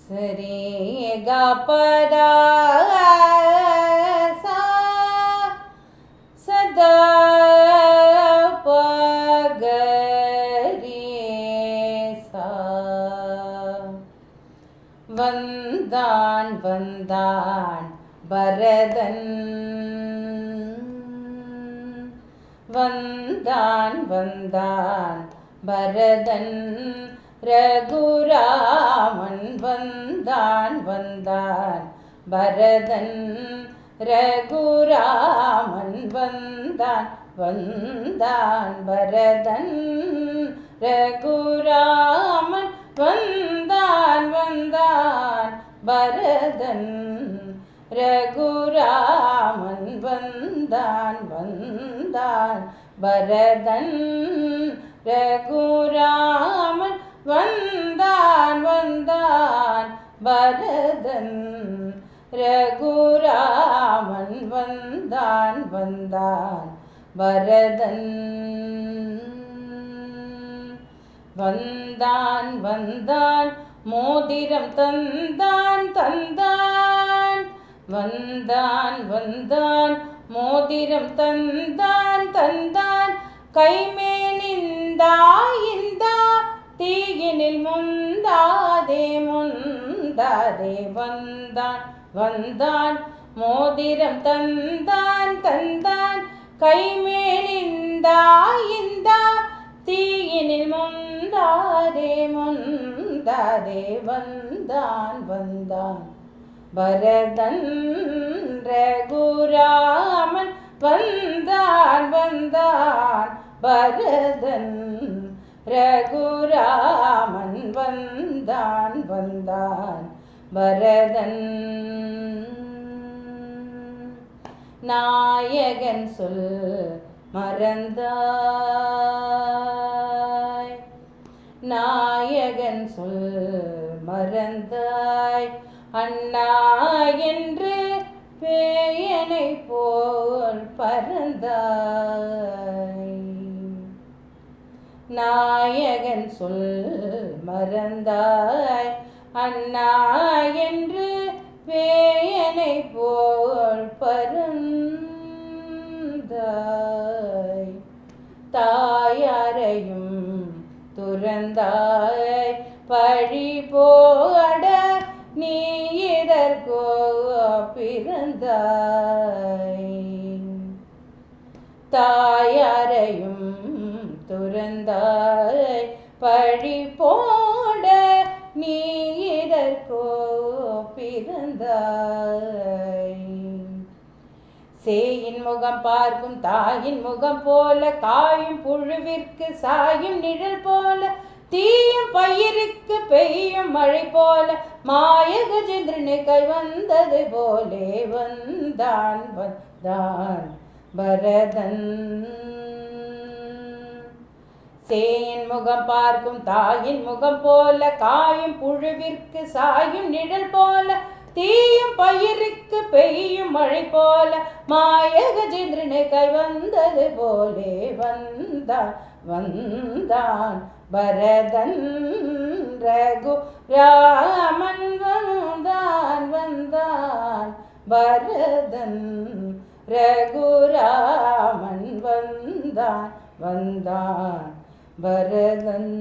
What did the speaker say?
சரி கபதா சா சதா பகரி சா. வந்தான் வந்தான் பரதன், வந்தான் வந்தான் பரதன், ரகுராமன் வந்தான் வந்தான் பரதன், ரகுராமன் வந்தான் வந்தான் பரதன், ரகுராமன் வந்தான் வந்தான் பரதன், ரகுராமன் வந்தான் வந்தான் பரதன், ரகுராமன் வந்தான் வந்தான் பரதன், ரகுராமன் வந்தான் வந்தான் பரதன். வந்தான் வந்தான் மோதிரம் தந்தான் தந்தான், வந்தான் வந்தான் மோதிரம் தந்தான் தந்தான், கைமேலிந்தா இந்தா தீயினில் முந்தாதே முந்தாதே. வந்தான் வந்தான் மோதிரம் தந்தான் தந்தான், கைமேலிந்தா இந்தா தீயினில் முந்தாதே முந்தாதே. வந்தான் வந்தான் பரதன், ரகுராமன் வந்தான் வந்தான் பரதன், ரகுராமன் வந்தான் வந்தான் பரதன். நாயகன் சொல் மறந்தாய், நாயகன் சொல் மறந்தாய், அண்ணா என்று பேயனை போல் பறந்தாய். நாயகன் சொல் மறந்தாய், அண்ணா என்று பேயனை போல் பறந்தாய். தாயாரையும் துறந்தாய், பழி போட நீ எதற்கோ பிறந்தாய். தாயாரையும் துறந்தாய், பழி போட நீ எதற்கோ பிறந்தாய். சேயின் முகம் பார்க்கும் தாயின் முகம் போல, காயும் புழுவிற்கு சாயும் நிழல் போல, தீயும் பயிருக்கு பெய்யும் மழை போல, மாய கஜேந்திரனை கை வந்தது போலே வந்தான் வந்தான் பரதன். சேயின் முகம் பார்க்கும் தாயின் முகம் போல, காயும் புழுவிற்கு சாயும் நிழல் போல, தீயும் பயிருக்கு பெய்யும் மழை போல, மாய கஜேந்திரனை கை வந்தது போலே வந்தான் வந்தான் பரதன், ரகுராமன் வந்தான் வந்தான் பரதன், ரகுராமன் வந்தான் வந்தான் பரதன்.